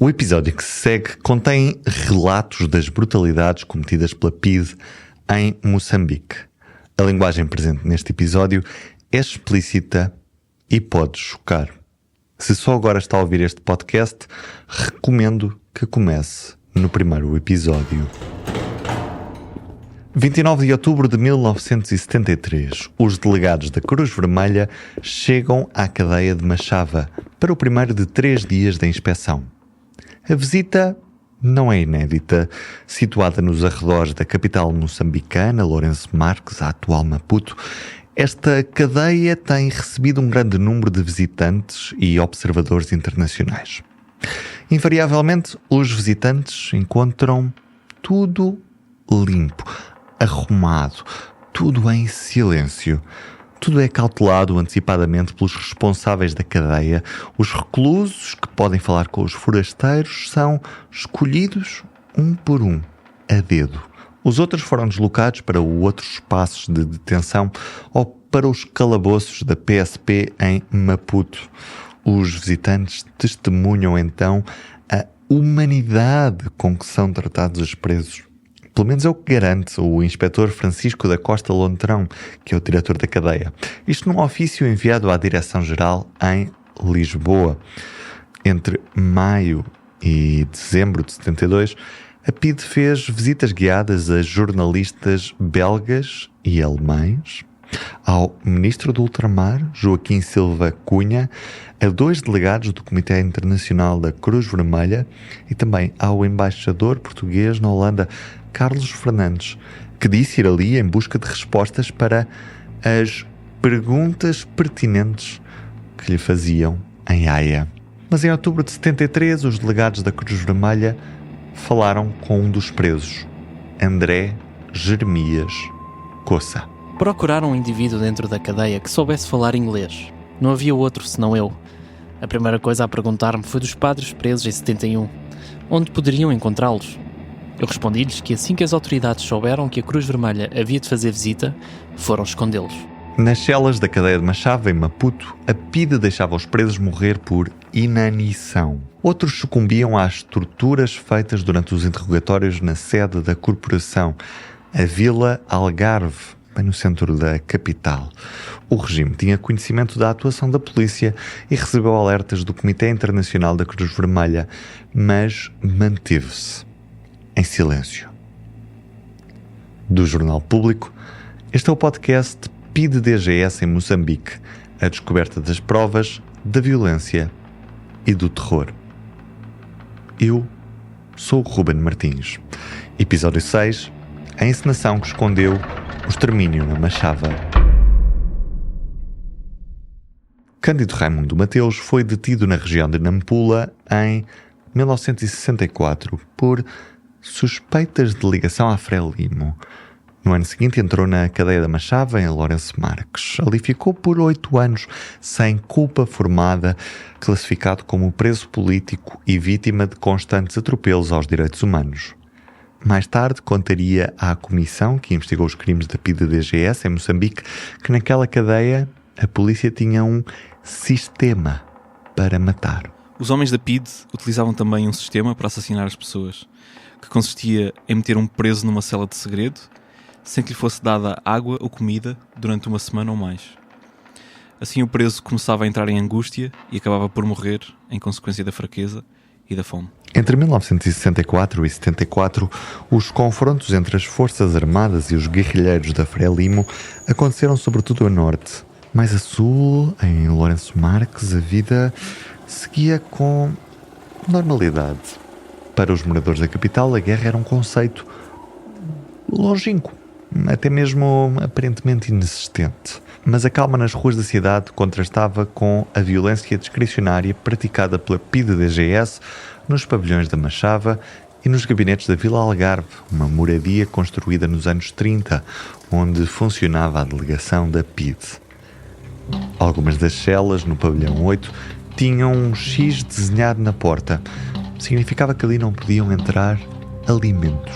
O episódio que se segue contém relatos das brutalidades cometidas pela PIDE em Moçambique. A linguagem presente neste episódio é explícita e pode chocar. Se só agora está a ouvir este podcast, recomendo que comece no primeiro episódio. 29 de outubro de 1973, os delegados da Cruz Vermelha chegam à cadeia de Machava para o primeiro de 3 dias da inspeção. A visita não é inédita. Situada nos arredores da capital moçambicana, Lourenço Marques, a atual Maputo, esta cadeia tem recebido um grande número de visitantes e observadores internacionais. Invariavelmente, os visitantes encontram tudo limpo, arrumado, tudo em silêncio. Tudo é cautelado antecipadamente pelos responsáveis da cadeia. Os reclusos que podem falar com os forasteiros são escolhidos um por um, a dedo. Os outros foram deslocados para outros espaços de detenção ou para os calabouços da PSP em Maputo. Os visitantes testemunham então a humanidade com que são tratados os presos. Pelo menos é o que garante o inspetor Francisco da Costa Lontrão, que é o diretor da cadeia. Isto num ofício enviado à Direção-Geral em Lisboa. Entre maio e dezembro de 72, a PIDE fez visitas guiadas a jornalistas belgas e alemães, ao ministro do Ultramar, Joaquim Silva Cunha, a 2 delegados do Comitê Internacional da Cruz Vermelha e também ao embaixador português na Holanda, Carlos Fernandes, que disse ir ali em busca de respostas para as perguntas pertinentes que lhe faziam em Haia. Mas em outubro de 73, os delegados da Cruz Vermelha falaram com um dos presos, André Jeremias Coça. Procuraram um indivíduo dentro da cadeia que soubesse falar inglês. Não havia outro senão eu. A primeira coisa a perguntar-me foi dos padres presos em 71. Onde poderiam encontrá-los? Eu respondi-lhes que assim que as autoridades souberam que a Cruz Vermelha havia de fazer visita, foram escondê-los. Nas celas da cadeia de Machava, em Maputo, a PIDE deixava os presos morrer por inanição. Outros sucumbiam às torturas feitas durante os interrogatórios na sede da corporação, a Vila Algarve, bem no centro da capital. O regime tinha conhecimento da atuação da polícia e recebeu alertas do Comitê Internacional da Cruz Vermelha, mas manteve-se em silêncio. Do Jornal Público, este é o podcast PIDE-DGS em Moçambique, a descoberta das provas, da violência e do terror. Eu sou o Ruben Martins. Episódio 6, a encenação que escondeu o extermínio na Machava. Cândido Raimundo Mateus foi detido na região de Nampula em 1964 por suspeitas de ligação à Frelimo. No ano seguinte entrou na cadeia da Machava, em Lourenço Marques. Ali ficou por 8 anos, sem culpa formada, classificado como preso político e vítima de constantes atropelos aos direitos humanos. Mais tarde contaria à comissão que investigou os crimes da PIDE-DGS em Moçambique que naquela cadeia a polícia tinha um sistema para matar. Os homens da PIDE utilizavam também um sistema para assassinar as pessoas, que consistia em meter um preso numa cela de segredo, sem que lhe fosse dada água ou comida durante 1 semana ou mais. Assim o preso começava a entrar em angústia e acabava por morrer em consequência da fraqueza e da fome. Entre 1964 e 74, os confrontos entre as Forças Armadas e os guerrilheiros da Frelimo aconteceram sobretudo a norte. Mais a sul, em Lourenço Marques, a vida seguia com normalidade. Para os moradores da capital, a guerra era um conceito longínquo, até mesmo aparentemente inexistente. Mas a calma nas ruas da cidade contrastava com a violência discricionária praticada pela PIDE-DGS nos pavilhões da Machava e nos gabinetes da Vila Algarve, uma moradia construída nos anos 30, onde funcionava a delegação da PIDE. Algumas das celas, no pavilhão 8, tinham um X desenhado na porta. Significava que ali não podiam entrar alimentos.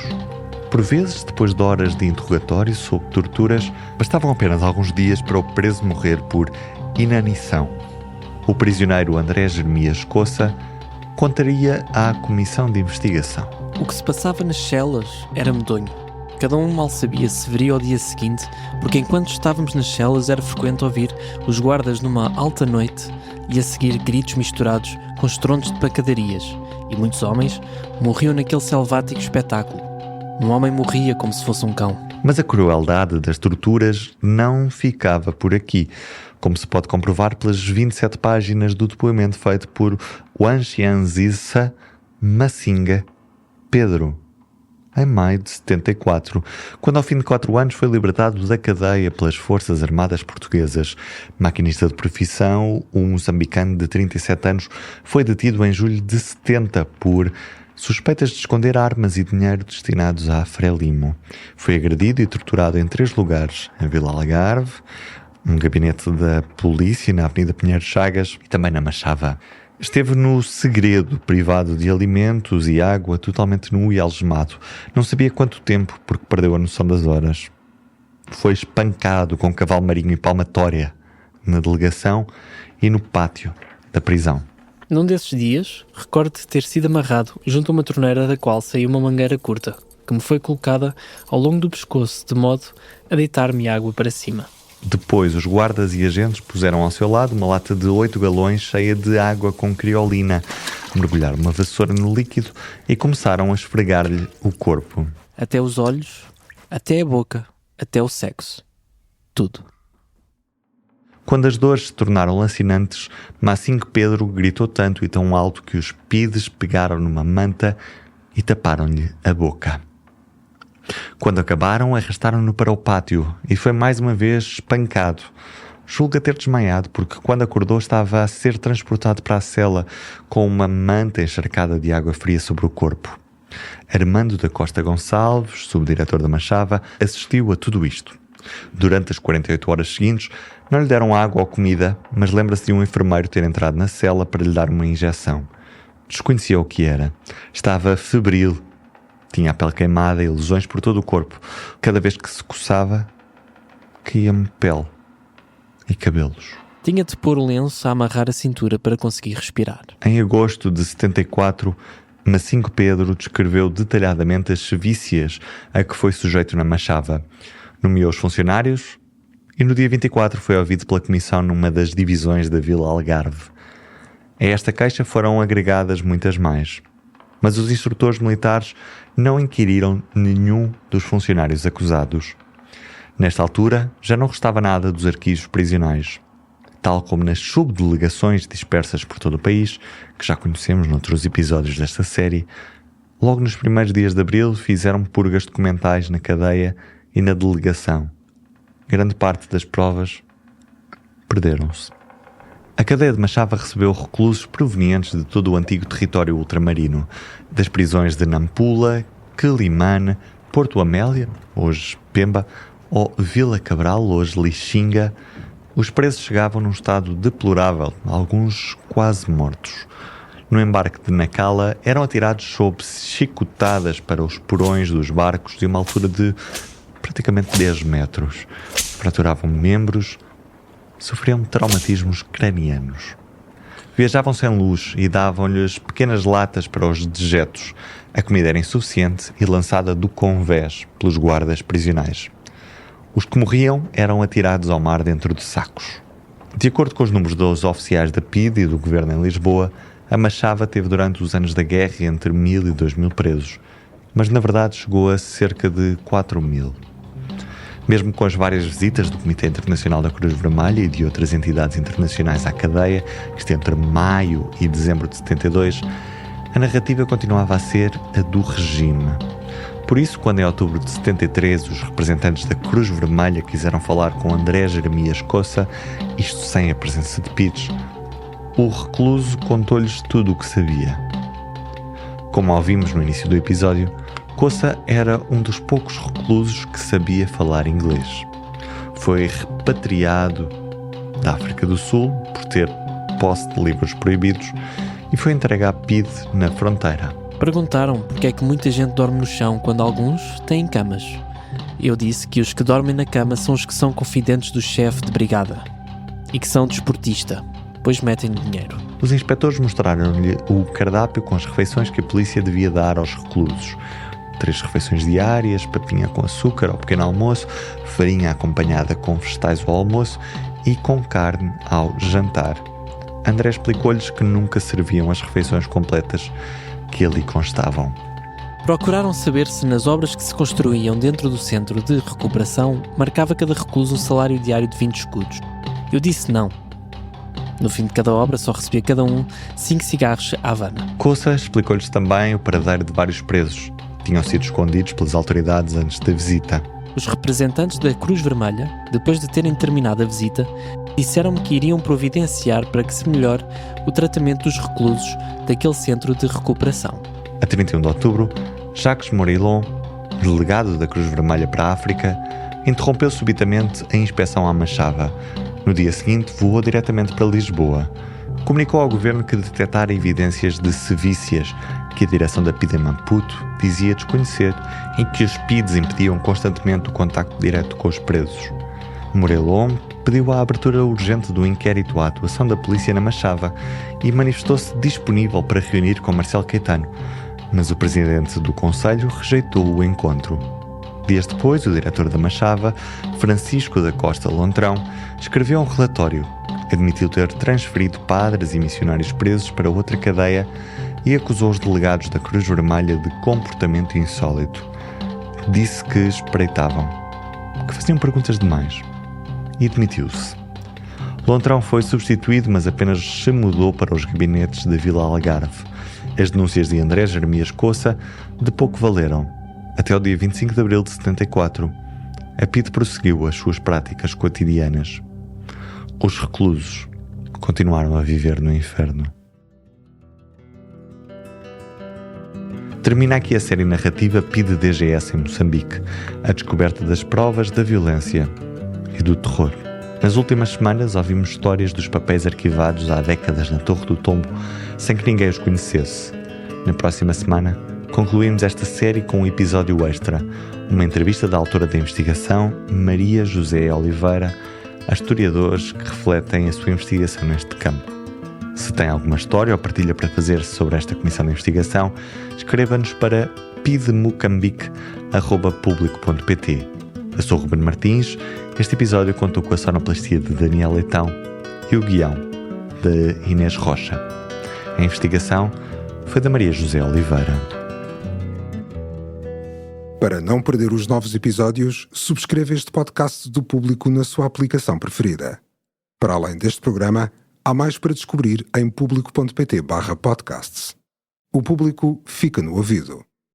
Por vezes, depois de horas de interrogatório sob torturas, bastavam apenas alguns dias para o preso morrer por inanição. O prisioneiro André Jeremias Coça contaria à comissão de investigação. O que se passava nas celas era medonho. Cada um mal sabia se veria ao dia seguinte, porque enquanto estávamos nas celas era frequente ouvir os guardas numa alta noite e a seguir gritos misturados com estrondos de pancadarias, e muitos homens morriam naquele selvático espetáculo. Um homem morria como se fosse um cão. Mas a crueldade das torturas não ficava por aqui, como se pode comprovar pelas 27 páginas do depoimento feito por Wanshianzisa Masinga Pedro, em maio de 74, quando ao fim de 4 anos foi libertado da cadeia pelas Forças Armadas Portuguesas. Maquinista de profissão, o moçambicano de 37 anos foi detido em julho de 70 por suspeitas de esconder armas e dinheiro destinados à Frelimo. Foi agredido e torturado em 3 lugares, em Vila Algarve, um gabinete da polícia na Avenida Pinheiro Chagas e também na Machava. Esteve no segredo, privado de alimentos e água, totalmente nu e algemado. Não sabia quanto tempo, porque perdeu a noção das horas. Foi espancado com cavalo marinho e palmatória na delegação e no pátio da prisão. Num desses dias, recordo de ter sido amarrado junto a uma torneira da qual saiu uma mangueira curta, que me foi colocada ao longo do pescoço, de modo a deitar-me água para cima. Depois, os guardas e agentes puseram ao seu lado uma lata de 8 galões cheia de água com criolina, mergulharam uma vassoura no líquido e começaram a esfregar-lhe o corpo. Até os olhos, até a boca, até o sexo. Tudo. Quando as dores se tornaram lancinantes, Masinga Pedro gritou tanto e tão alto que os pides pegaram numa manta e taparam-lhe a boca. Quando acabaram, arrastaram-no para o pátio e foi mais uma vez espancado. Julga ter desmaiado porque quando acordou estava a ser transportado para a cela com uma manta encharcada de água fria sobre o corpo. Armando da Costa Gonçalves, subdiretor da Machava, assistiu a tudo isto. Durante as 48 horas seguintes, não lhe deram água ou comida, mas lembra-se de um enfermeiro ter entrado na cela para lhe dar uma injeção. Desconhecia o que era. Estava febril. Tinha a pele queimada e lesões por todo o corpo. Cada vez que se coçava, caía-me pele e cabelos. Tinha de pôr o lenço a amarrar a cintura para conseguir respirar. Em agosto de 74, Masinga Pedro descreveu detalhadamente as sevícias a que foi sujeito na Machava. Nomeou os funcionários e no dia 24 foi ouvido pela comissão numa das divisões da Vila Algarve. A esta queixa foram agregadas muitas mais. Mas os instrutores militares não inquiriram nenhum dos funcionários acusados. Nesta altura, já não restava nada dos arquivos prisionais. Tal como nas subdelegações dispersas por todo o país, que já conhecemos noutros episódios desta série, logo nos primeiros dias de abril fizeram purgas documentais na cadeia e na delegação. Grande parte das provas perderam-se. A cadeia de Machava recebeu reclusos provenientes de todo o antigo território ultramarino, das prisões de Nampula, Quelimane, Porto Amélia, hoje Pemba, ou Vila Cabral, hoje Lixinga. Os presos chegavam num estado deplorável, alguns quase mortos. No embarque de Nacala, eram atirados sob chicotadas para os porões dos barcos de uma altura de praticamente 10 metros. Fraturavam membros, sofriam traumatismos cranianos. Viajavam sem luz e davam-lhes pequenas latas para os dejetos. A comida era insuficiente e lançada do convés pelos guardas prisionais. Os que morriam eram atirados ao mar dentro de sacos. De acordo com os números dos oficiais da PIDE e do governo em Lisboa, a Machava teve durante os anos da guerra entre 1.000 e 2.000 presos, mas na verdade chegou a cerca de 4.000. Mesmo com as várias visitas do Comitê Internacional da Cruz Vermelha e de outras entidades internacionais à cadeia, isto entre maio e dezembro de 72, a narrativa continuava a ser a do regime. Por isso, quando em outubro de 73 os representantes da Cruz Vermelha quiseram falar com André Jeremias Coça, isto sem a presença de PIDES, o recluso contou-lhes tudo o que sabia. Como ouvimos no início do episódio, Coça era um dos poucos reclusos que sabia falar inglês. Foi repatriado da África do Sul por ter posse de livros proibidos e foi entregue à PIDE na fronteira. Perguntaram porque é que muita gente dorme no chão quando alguns têm camas. Eu disse que os que dormem na cama são os que são confidentes do chefe de brigada e que são desportista, depois metem-lhe dinheiro. Os inspectores mostraram-lhe o cardápio com as refeições que a polícia devia dar aos reclusos. 3 refeições diárias, papinha com açúcar ao pequeno almoço, farinha acompanhada com vegetais ao almoço e com carne ao jantar. André explicou-lhes que nunca serviam as refeições completas que ali constavam. Procuraram saber se nas obras que se construíam dentro do centro de recuperação marcava cada recluso um salário diário de 20 escudos. Eu disse não. No fim de cada obra só recebia cada um 5 cigarros Havana. Coça explicou-lhes também o paradeiro de vários presos. Tinham sido escondidos pelas autoridades antes da visita. Os representantes da Cruz Vermelha, depois de terem terminado a visita, disseram-me que iriam providenciar para que se melhore o tratamento dos reclusos daquele centro de recuperação. A 31 de outubro, Jacques Morillon, delegado da Cruz Vermelha para a África, interrompeu subitamente a inspeção à Machava. No dia seguinte, voou diretamente para Lisboa. Comunicou ao governo que detectara evidências de sevícias que a direção da PIDE Maputo dizia desconhecer e que os PIDs impediam constantemente o contacto direto com os presos. Morillon pediu a abertura urgente do inquérito à atuação da polícia na Machava e manifestou-se disponível para reunir com Marcelo Caetano, mas o presidente do Conselho rejeitou o encontro. Dias depois, o diretor da Machava, Francisco da Costa Lontrão, escreveu um relatório. Admitiu ter transferido padres e missionários presos para outra cadeia e acusou os delegados da Cruz Vermelha de comportamento insólito. Disse que espreitavam, que faziam perguntas demais, e demitiu-se. Lontrão foi substituído, mas apenas se mudou para os gabinetes da Vila Algarve. As denúncias de André Jeremias Coça de pouco valeram. Até o dia 25 de abril de 74, a PIDE prosseguiu as suas práticas cotidianas. Os reclusos continuaram a viver no inferno. Termina aqui a série narrativa PIDE-DGS em Moçambique, a descoberta das provas da violência e do terror. Nas últimas semanas ouvimos histórias dos papéis arquivados há décadas na Torre do Tombo, sem que ninguém os conhecesse. Na próxima semana, concluímos esta série com um episódio extra, uma entrevista da autora da investigação, Maria José Oliveira, a historiadores que refletem a sua investigação neste campo. Se tem alguma história ou partilha para fazer sobre esta comissão de investigação, escreva-nos para pidemocambique@publico.pt. Eu sou o Ruben Martins. Este episódio contou com a sonoplastia de Daniel Leitão e o guião de Inês Rocha. A investigação foi da Maria José Oliveira. Para não perder os novos episódios, subscreva este podcast do Público na sua aplicação preferida. Para além deste programa, há mais para descobrir em publico.pt/podcasts. O Público fica no ouvido.